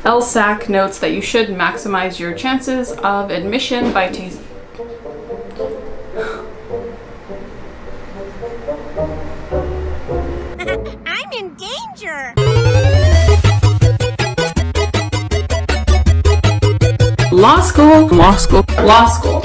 LSAC notes that you should maximize your chances of admission by I'm in danger! Law school, law school, law school.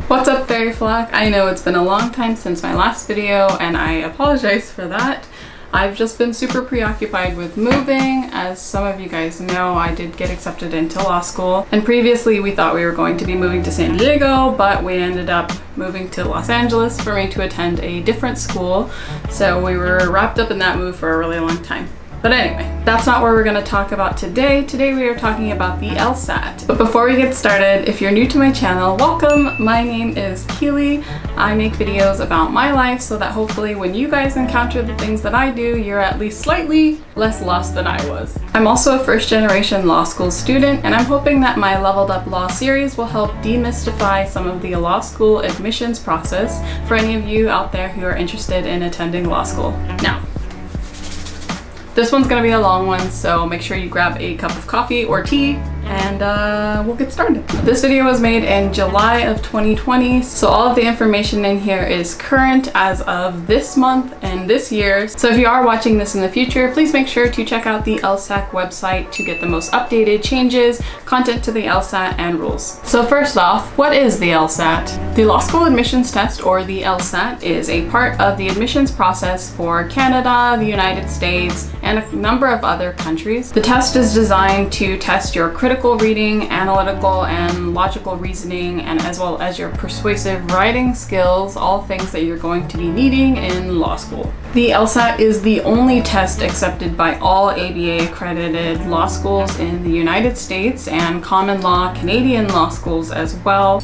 What's up, Fairy Flock? I know it's been a long time since my last video and I apologize for that. I've just been super preoccupied with moving. As some of you guys know, I did get accepted into law school, and previously we thought we were going to be moving to San Diego, but we ended up moving to Los Angeles for me to attend a different school. So we were wrapped up in that move for a really long time. But anyway, that's not what we're going to talk about today. Today we are talking about the LSAT. But before we get started, if you're new to my channel, welcome. My name is Keely. I make videos about my life so that hopefully when you guys encounter the things that I do, you're at least slightly less lost than I was. I'm also a first-generation law school student, and I'm hoping that my Leveled Up Law series will help demystify some of the law school admissions process for any of you out there who are interested in attending law school. Now, this one's gonna be a long one, so make sure you grab a cup of coffee or tea and we'll get started. This video was made in July of 2020, so all of the information in here is current as of this month and this year. So if you are watching this in the future, please make sure to check out the LSAC website to get the most updated changes, content to the LSAT, and rules. So first off, what is the LSAT? The Law School Admissions Test, or the LSAT, is a part of the admissions process for Canada, the United States, and a number of other countries. The test is designed to test your critical reading, analytical and logical reasoning, and as well as your persuasive writing skills, all things that you're going to be needing in law school. The LSAT is the only test accepted by all ABA accredited law schools in the United States and common law Canadian law schools as well.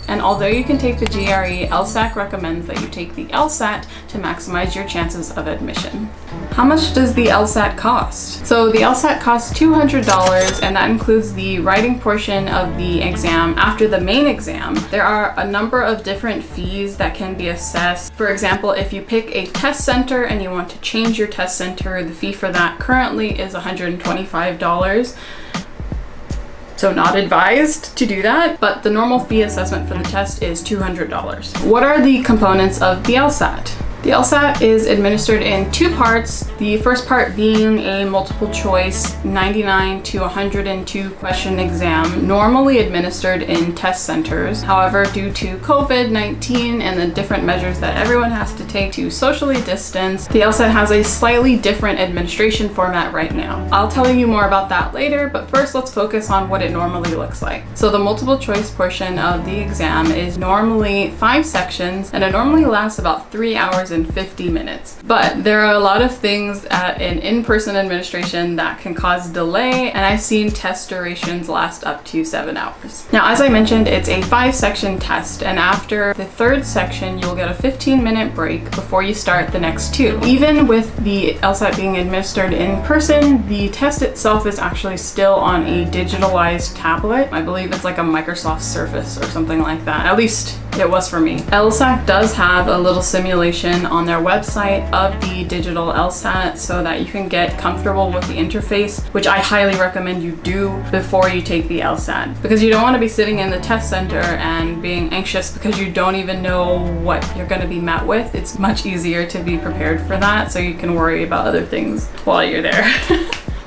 And although you can take the GRE, LSAC recommends that you take the LSAT to maximize your chances of admission. How much does the LSAT cost? So the LSAT costs $200, and that includes the writing portion of the exam after the main exam. There are a number of different fees that can be assessed. For example, if you pick a test center and you want to change your test center, the fee for that currently is $125. So not advised to do that, but the normal fee assessment for the test is $200. What are the components of the LSAT? The LSAT is administered in two parts, the first part being a multiple choice 99 to 102 question exam, normally administered in test centers. However, due to COVID-19 and the different measures that everyone has to take to socially distance, the LSAT has a slightly different administration format right now. I'll tell you more about that later, but first let's focus on what it normally looks like. So the multiple choice portion of the exam is normally 5 sections, and it normally lasts about 3 hours and 50 minutes. But there are a lot of things at an in-person administration that can cause delay, and I've seen test durations last up to 7 hours. Now, as I mentioned, it's a 5-section test, and after the 3rd section, you'll get a 15-minute break before you start the next 2. Even with the LSAT being administered in person, the test itself is actually still on a digitalized tablet. I believe it's like a Microsoft Surface or something like that. At least it was for me. LSAC does have a little simulation on their website of the digital LSAT so that you can get comfortable with the interface, which I highly recommend you do before you take the LSAT, because you don't want to be sitting in the test center and being anxious because you don't even know what you're going to be met with. It's much easier to be prepared for that so you can worry about other things while you're there.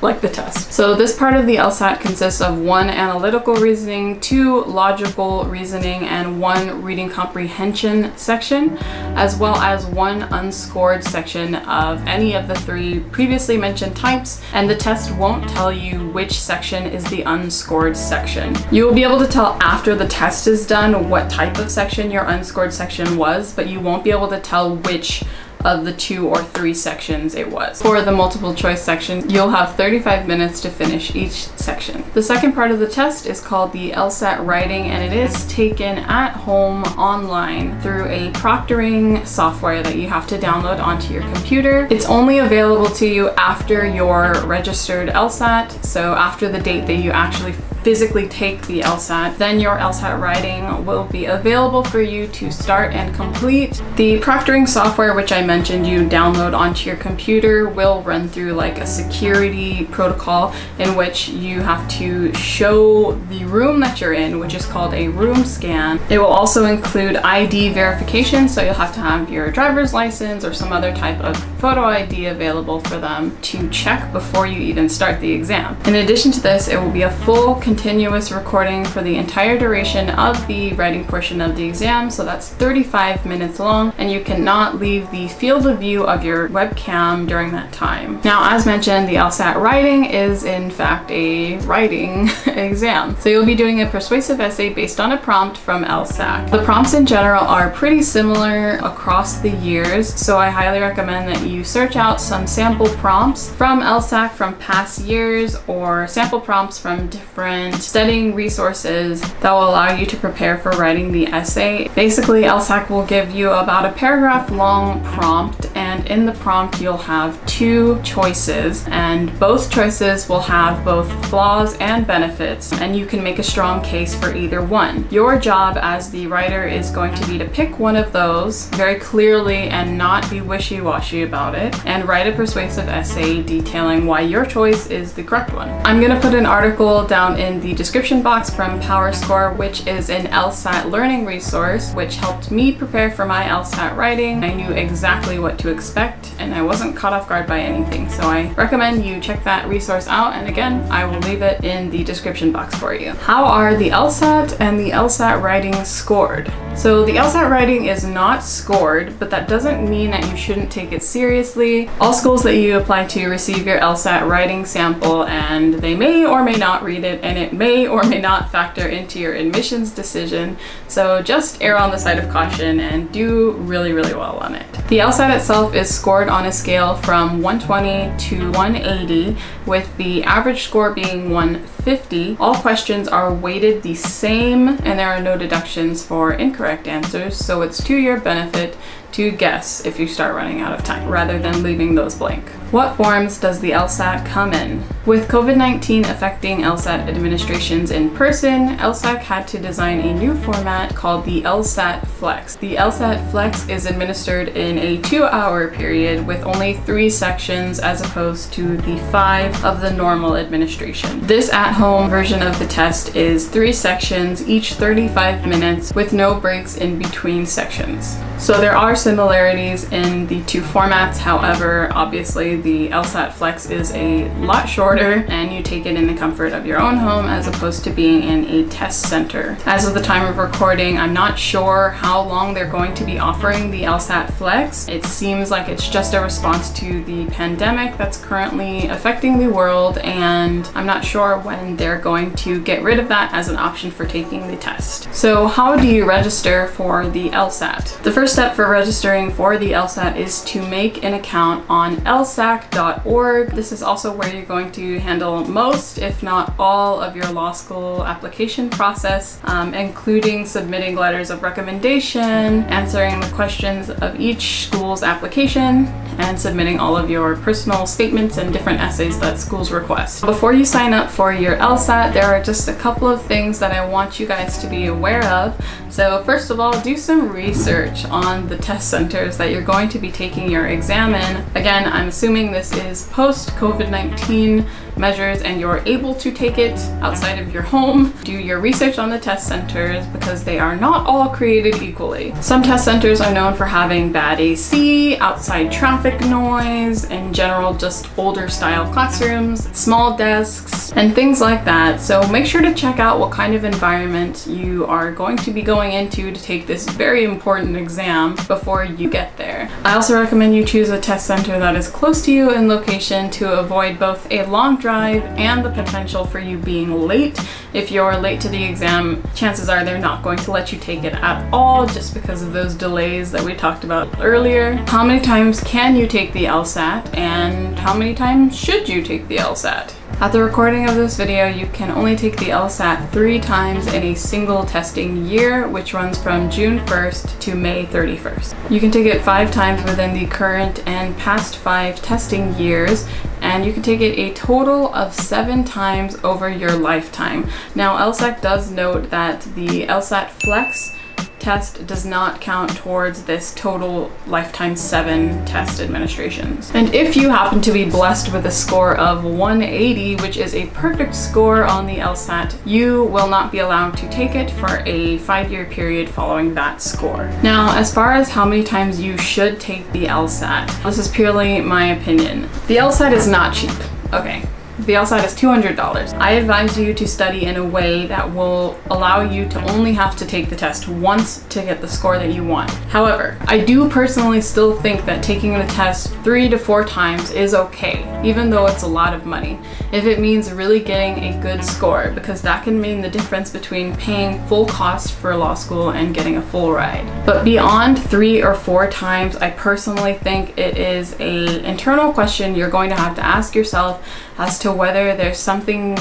Like the test. So this part of the LSAT consists of 1 analytical reasoning, 2 logical reasoning, and 1 reading comprehension section, as well as 1 unscored section of any of the 3 previously mentioned types, and the test won't tell you which section is the unscored section. You will be able to tell after the test is done what type of section your unscored section was, but you won't be able to tell which of the 2 or 3 sections it was. For the multiple choice section, you'll have 35 minutes to finish each section. The second part of the test is called the LSAT writing, and it is taken at home online through a proctoring software that you have to download onto your computer. It's only available to you after you're registered LSAT, so after the date that you actually physically take the LSAT, then your LSAT writing will be available for you to start and complete. The proctoring software, which I mentioned you download onto your computer, will run through like a security protocol in which you have to show the room that you're in, which is called a room scan. It will also include ID verification, so you'll have to have your driver's license or some other type of photo ID available for them to check before you even start the exam. In addition to this, it will be a full continuous recording for the entire duration of the writing portion of the exam, so that's 35 minutes long, and you cannot leave the field of view of your webcam during that time. Now, as mentioned, the LSAT writing is in fact a writing exam. So you'll be doing a persuasive essay based on a prompt from LSAC. The prompts in general are pretty similar across the years, so I highly recommend that you search out some sample prompts from LSAC from past years, or sample prompts from different studying resources that will allow you to prepare for writing the essay. Basically, LSAC will give you about a paragraph long prompt, and in the prompt you'll have two choices, and both choices will have both flaws and benefits, and you can make a strong case for either one. Your job as the writer is going to be to pick one of those very clearly and not be wishy-washy about it, and write a persuasive essay detailing why your choice is the correct one. I'm going to put an article down in the description box from PowerScore, which is an LSAT learning resource which helped me prepare for my LSAT writing. I knew exactly what to expect and I wasn't caught off guard by anything, so I recommend you check that resource out, and again, I will leave it in the description box for you. How are the LSAT and the LSAT writing scored? So the LSAT writing is not scored, but that doesn't mean that you shouldn't take it seriously. All schools that you apply to receive your LSAT writing sample, and they may or may not read it, and it may or may not factor into your admissions decision. So just err on the side of caution and do really, really well on it. The LSAT itself is scored on a scale from 120 to 180, with the average score being 150. All questions are weighted the same, and there are no deductions for incorrect answers, so it's to your benefit to guess if you start running out of time, rather than leaving those blank. What forms does the LSAT come in? With COVID-19 affecting LSAT administrations in person, LSAC had to design a new format called the LSAT Flex. The LSAT Flex is administered in a 2-hour period with only 3 sections as opposed to the 5 of the normal administration. This at-home version of the test is 3 sections, each 35 minutes, with no breaks in between sections. So there are similarities in the two formats. However, obviously the LSAT Flex is a lot shorter and you take it in the comfort of your own home as opposed to being in a test center. As of the time of recording, I'm not sure how long they're going to be offering the LSAT Flex. It seems like it's just a response to the pandemic that's currently affecting the world, and I'm not sure when they're going to get rid of that as an option for taking the test. So how do you register for the LSAT? The first step for registering for the LSAT is to make an account on lsac.org. This is also where you're going to handle most, if not all, of your law school application process, including submitting letters of recommendation, answering the questions of each school's application, and submitting all of your personal statements and different essays that schools request. Before you sign up for your LSAT, there are just a couple of things that I want you guys to be aware of. So first of all, do some research on the test centers that you're going to be taking your exam in. Again, I'm assuming this is post-COVID-19 measures and you're able to take it outside of your home. Do your research on the test centers because they are not all created equally. Some test centers are known for having bad AC, outside traffic noise, in general just older style classrooms, small desks, and things like that. So make sure to check out what kind of environment you are going to be going into to take this very important exam before you get there. I also recommend you choose a test center that is close to you in location to avoid both a long drive and the potential for you being late. If you're late to the exam, chances are they're not going to let you take it at all just because of those delays that we talked about earlier. How many times can you take the LSAT, and how many times should you take the LSAT? At the recording of this video, you can only take the LSAT 3 times in a single testing year, which runs from June 1st to May 31st. You can take it 5 times within the current and past 5 testing years, and you can take it a total of 7 times over your lifetime. Now, LSAC does note that the LSAT Flex test does not count towards this total lifetime 7 test administrations. And if you happen to be blessed with a score of 180, which is a perfect score on the LSAT, you will not be allowed to take it for a 5-year period following that score. Now, as far as how many times you should take the LSAT, this is purely my opinion. The LSAT is not cheap, okay? The LSAT is $200. I advise you to study in a way that will allow you to only have to take the test once to get the score that you want. However, I do personally still think that taking the test 3 to 4 times is okay, even though it's a lot of money, if it means really getting a good score, because that can mean the difference between paying full cost for law school and getting a full ride. But beyond 3 or 4 times, I personally think it is an internal question you're going to have to ask yourself as to whether there's something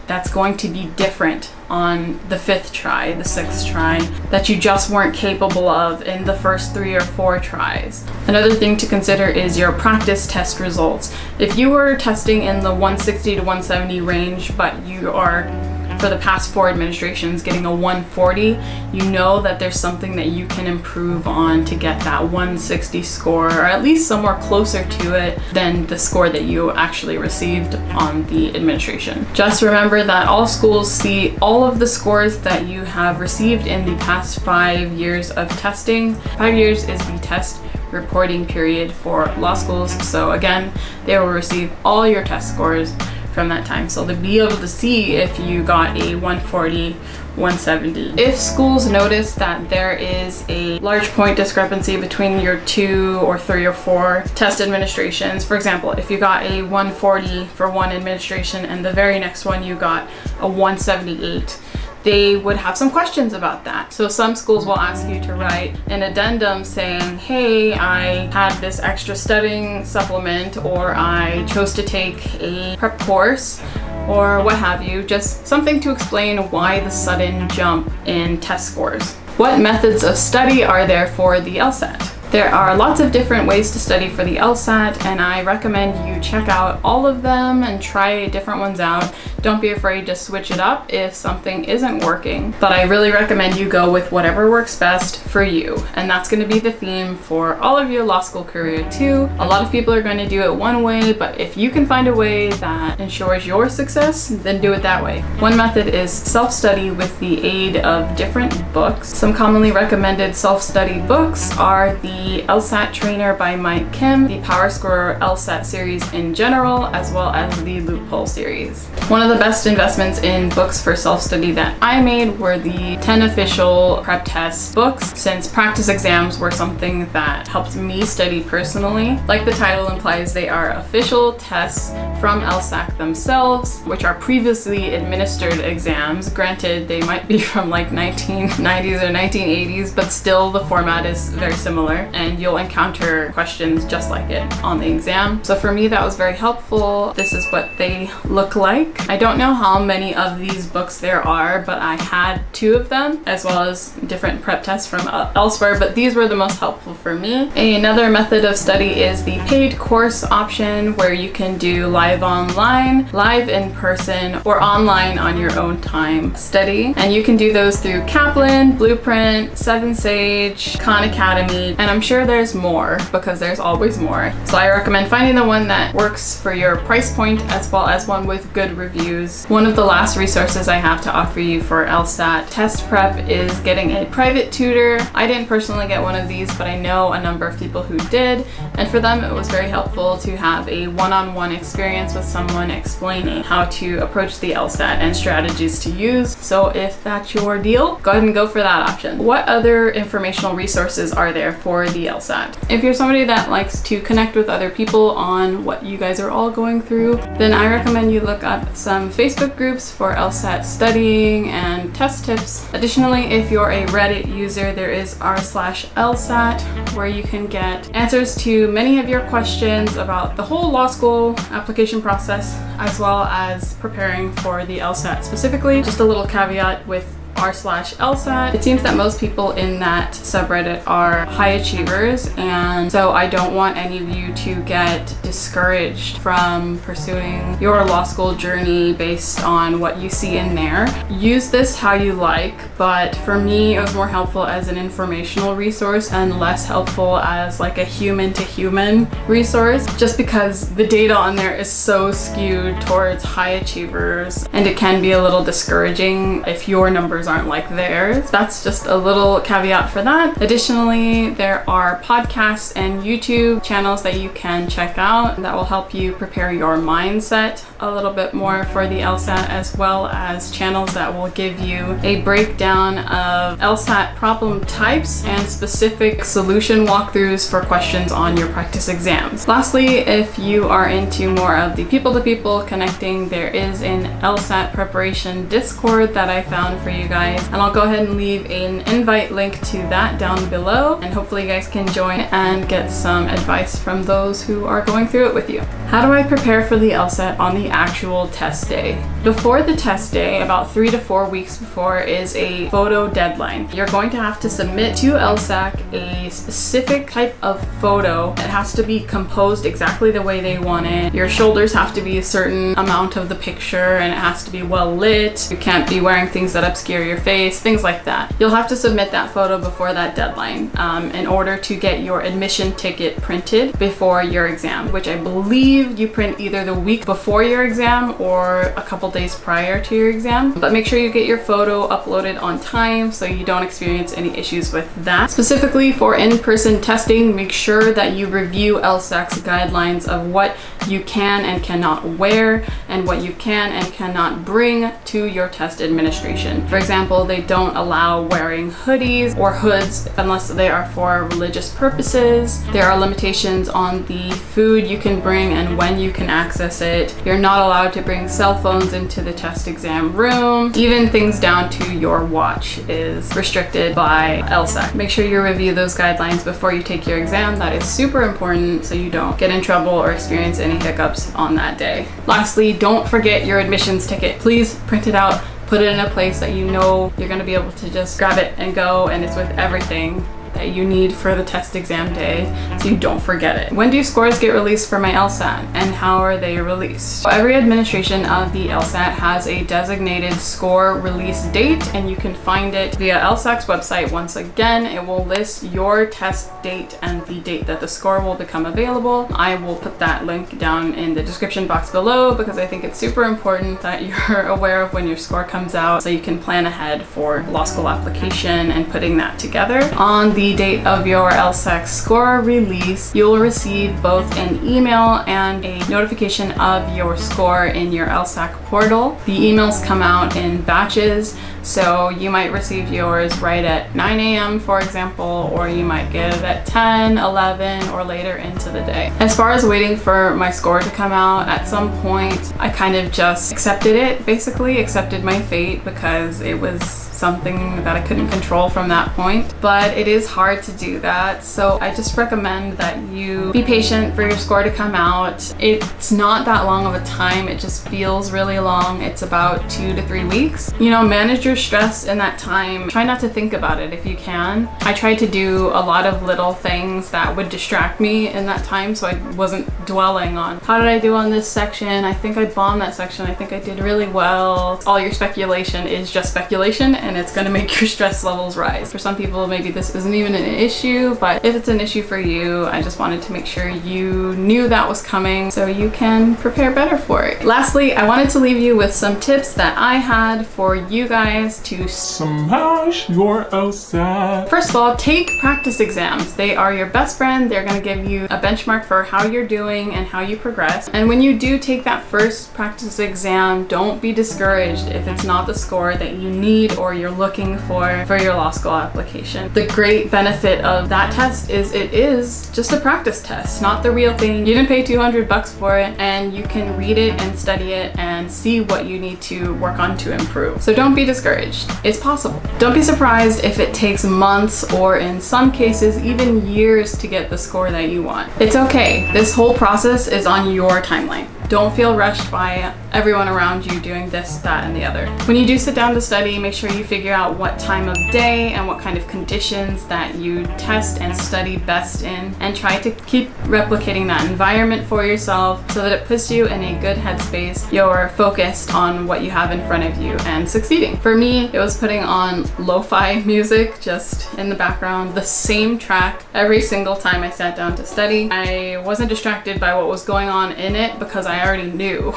that's going to be different on the 5th try, the 6th try, that you just weren't capable of in the first 3 or 4 tries. Another thing to consider is your practice test results. If you were testing in the 160 to 170 range, but you are, for the past 4 administrations, getting a 140, you know that there's something that you can improve on to get that 160 score, or at least somewhere closer to it than the score that you actually received on the administration. Just remember that all schools see all of the scores that you have received in the past 5 years of testing. 5 years is the test reporting period for law schools, so again, they will receive all your test scores from that time, so to be able to see if you got a 140, 170. If schools notice that there is a large point discrepancy between your 2 or 3 or 4 test administrations, for example, if you got a 140 for one administration and the very next one you got a 178, they would have some questions about that. So some schools will ask you to write an addendum saying, hey, I had this extra studying supplement, or I chose to take a prep course, or what have you, just something to explain why the sudden jump in test scores. What methods of study are there for the LSAT? There are lots of different ways to study for the LSAT, and I recommend you check out all of them and try different ones out. Don't be afraid to switch it up if something isn't working, but I really recommend you go with whatever works best for you. And that's going to be the theme for all of your law school career too. A lot of people are going to do it one way, but if you can find a way that ensures your success, then do it that way. One method is self-study with the aid of different books. Some commonly recommended self-study books are the LSAT Trainer by Mike Kim, the PowerScore LSAT series in general, as well as the Loophole series. One of the best investments in books for self-study that I made were the 10 official prep test books, since practice exams were something that helped me study personally. Like the title implies, they are official tests from LSAC themselves, which are previously administered exams. Granted, they might be from like 1990s or 1980s, but still the format is very similar, and you'll encounter questions just like it on the exam. So for me, that was very helpful. This is what they look like. I don't know how many of these books there are, but I had 2 of them, as well as different prep tests from elsewhere, but these were the most helpful for me. Another method of study is the paid course option, where you can do live online, live in person, or online on your own time study. And you can do those through Kaplan, Blueprint, 7 Sage, Khan Academy, and I'm sure there's more, because there's always more. So I recommend finding the one that works for your price point, as well as one with good reviews. One of the last resources I have to offer you for LSAT test prep is getting a private tutor. I didn't personally get one of these, but I know a number of people who did, and for them it was very helpful to have a one-on-one experience with someone explaining how to approach the LSAT and strategies to use. So if that's your deal, go ahead and go for that option. What other informational resources are there for for the LSAT. If you're somebody that likes to connect with other people on what you guys are all going through, then I recommend you look up some Facebook groups for LSAT studying and test tips. Additionally, if you're a Reddit user, there is r/LSAT, where you can get answers to many of your questions about the whole law school application process, as well as preparing for the LSAT specifically. Just a little caveat with r/LSAT. It seems that most people in that subreddit are high achievers, and so I don't want any of you to get discouraged from pursuing your law school journey based on what you see in there. Use this how you like, but for me it was more helpful as an informational resource and less helpful as like a human to human resource, just because the data on there is so skewed towards high achievers and it can be a little discouraging if your numbers aren't like theirs. That's just a little caveat for that. Additionally, there are podcasts and YouTube channels that you can check out that will help you prepare your mindset a little bit more for the LSAT, as well as channels that will give you a breakdown of LSAT problem types and specific solution walkthroughs for questions on your practice exams. Lastly, if you are into more of the people-to-people connecting, there is an LSAT preparation Discord that I found for you guys, and I'll go ahead and leave an invite link to that down below, and hopefully you guys can join and get some advice from those who are going through it with you. How do I prepare for the LSAT on the actual test day? Before the test day, about 3 to 4 weeks before, is a photo deadline. You're going to have to submit to LSAC a specific type of photo. It has to be composed exactly the way they want it. Your shoulders have to be a certain amount of the picture, and it has to be well lit. You can't be wearing things that obscure your face, things like that. You'll have to submit that photo before that deadline in order to get your admission ticket printed before your exam, which I believe you print either the week before your exam or a couple days prior to your exam. But make sure you get your photo uploaded on time so you don't experience any issues with that. Specifically for in-person testing, make sure that you review LSAC's guidelines of what you can and cannot wear and what you can and cannot bring to your test administration. For example, they don't allow wearing hoodies or hoods unless they are for religious purposes. There are limitations on the food you can bring and when you can access it. You're not allowed to bring cell phones into the test exam room. Even things down to your watch is restricted by LSAC. Make sure you review those guidelines before you take your exam. That is super important so you don't get in trouble or experience any hiccups on that day. Lastly, don't forget your admissions ticket. Please print it out, put it in a place that you know you're going to be able to just grab it and go, and it's with everything that you need for the test exam day so you don't forget it. When do scores get released for my LSAT and how are they released? So every administration of the LSAT has a designated score release date, and you can find it via LSAC's website. Once again, it will list your test date and the date that the score will become available. I will put that link down in the description box below because I think it's super important that you're aware of when your score comes out so you can plan ahead for law school application and putting that together. On the date of your LSAC score release, you'll receive both an email and a notification of your score in your LSAC portal. The emails come out in batches, so you might receive yours right at 9 a.m. for example, or you might get it at 10, 11, or later into the day. As far as waiting for my score to come out, at some point I kind of just accepted it, basically accepted my fate, because it was something that I couldn't control from that point. But it is hard to do that, so I just recommend that you be patient for your score to come out. It's not that long of a time, it just feels really long. It's about 2 to 3 weeks. You know, manage your stress in that time. Try not to think about it if you can. I tried to do a lot of little things that would distract me in that time, so I wasn't dwelling on how did I do on this section, I think I bombed that section, I think I did really well. All your speculation is just speculation, and it's going to make your stress levels rise. For some people, maybe this isn't even an issue, but if it's an issue for you, I just wanted to make sure you knew that was coming so you can prepare better for it. Lastly, I wanted to leave you with some tips that I had for you guys to smash your LSAT. First of all, take practice exams. They are your best friend. They're going to give you a benchmark for how you're doing and how you progress. And when you do take that first practice exam, don't be discouraged if it's not the score that you need or or you're looking for your law school application. The great benefit of that test is it is just a practice test, not the real thing. You didn't pay 200 bucks for it, and you can read it and study it and see what you need to work on to improve. So don't be discouraged. It's possible. Don't be surprised if it takes months or in some cases even years to get the score that you want. It's okay. This whole process is on your timeline. Don't feel rushed by everyone around you doing this, that, and the other. When you do sit down to study, make sure you figure out what time of day and what kind of conditions that you test and study best in, and try to keep replicating that environment for yourself so that it puts you in a good headspace. You're focused on what you have in front of you and succeeding. For me, it was putting on lo-fi music just in the background, the same track every single time I sat down to study. I wasn't distracted by what was going on in it because I already knew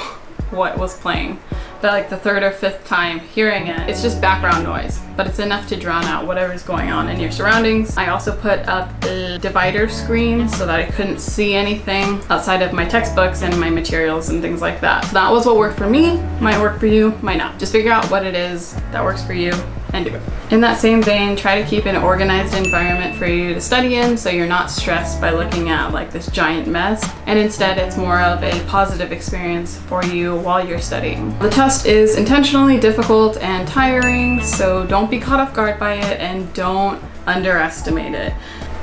what was playing. But like the third or fifth time hearing it, it's just background noise, but it's enough to drown out whatever's going on in your surroundings. I also put up a divider screen so that I couldn't see anything outside of my textbooks and my materials and things like that. So that was what worked for me. Might work for you, might not. Just figure out what it is that works for you and do it. In that same vein, try to keep an organized environment for you to study in so you're not stressed by looking at like this giant mess, and instead it's more of a positive experience for you while you're studying. The test is intentionally difficult and tiring, so don't be caught off guard by it and don't underestimate it.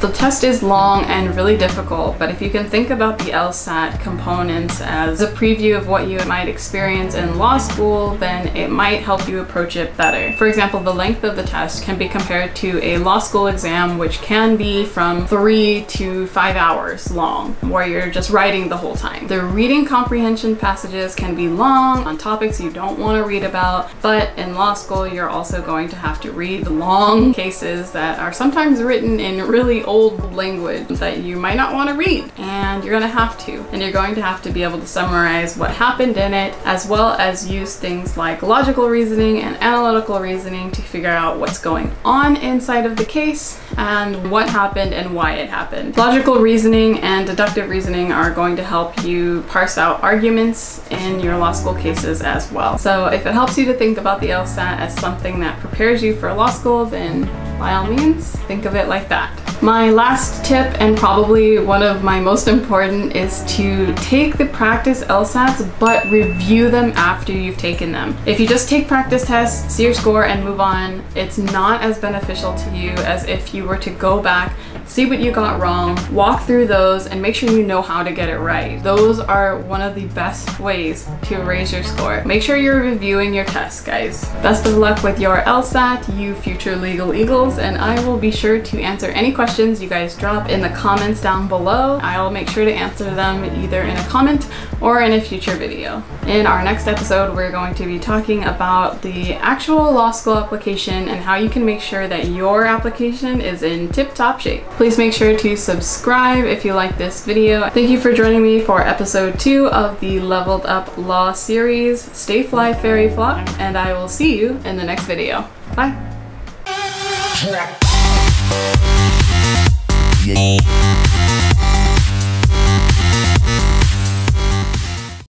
The test is long and really difficult, but if you can think about the LSAT components as a preview of what you might experience in law school, then it might help you approach it better. For example, the length of the test can be compared to a law school exam, which can be from 3 to 5 hours long, where you're just writing the whole time. The reading comprehension passages can be long on topics you don't want to read about, but in law school, you're also going to have to read long cases that are sometimes written in really old language that you might not want to read, and you're going to have to. And you're going to have to be able to summarize what happened in it, as well as use things like logical reasoning and analytical reasoning to figure out what's going on inside of the case and what happened and why it happened. Logical reasoning and deductive reasoning are going to help you parse out arguments in your law school cases as well. So if it helps you to think about the LSAT as something that prepares you for law school, then by all means, think of it like that. My last tip, and probably one of my most important, is to take the practice LSATs but review them after you've taken them. If you just take practice tests, see your score, and move on, it's not as beneficial to you as if you were to go back, see what you got wrong, walk through those, and make sure you know how to get it right. Those are one of the best ways to raise your score. Make sure you're reviewing your tests, guys. Best of luck with your LSAT, you future legal eagles, and I will be sure to answer any questions you guys drop in the comments down below. I will make sure to answer them either in a comment or in a future video. In our next episode, we're going to be talking about the actual law school application and how you can make sure that your application is in tip-top shape. Please make sure to subscribe if you like this video. Thank you for joining me for episode 2 of the Leveled Up Law series. Stay fly, fairy flock, and I will see you in the next video. Bye. Yeah.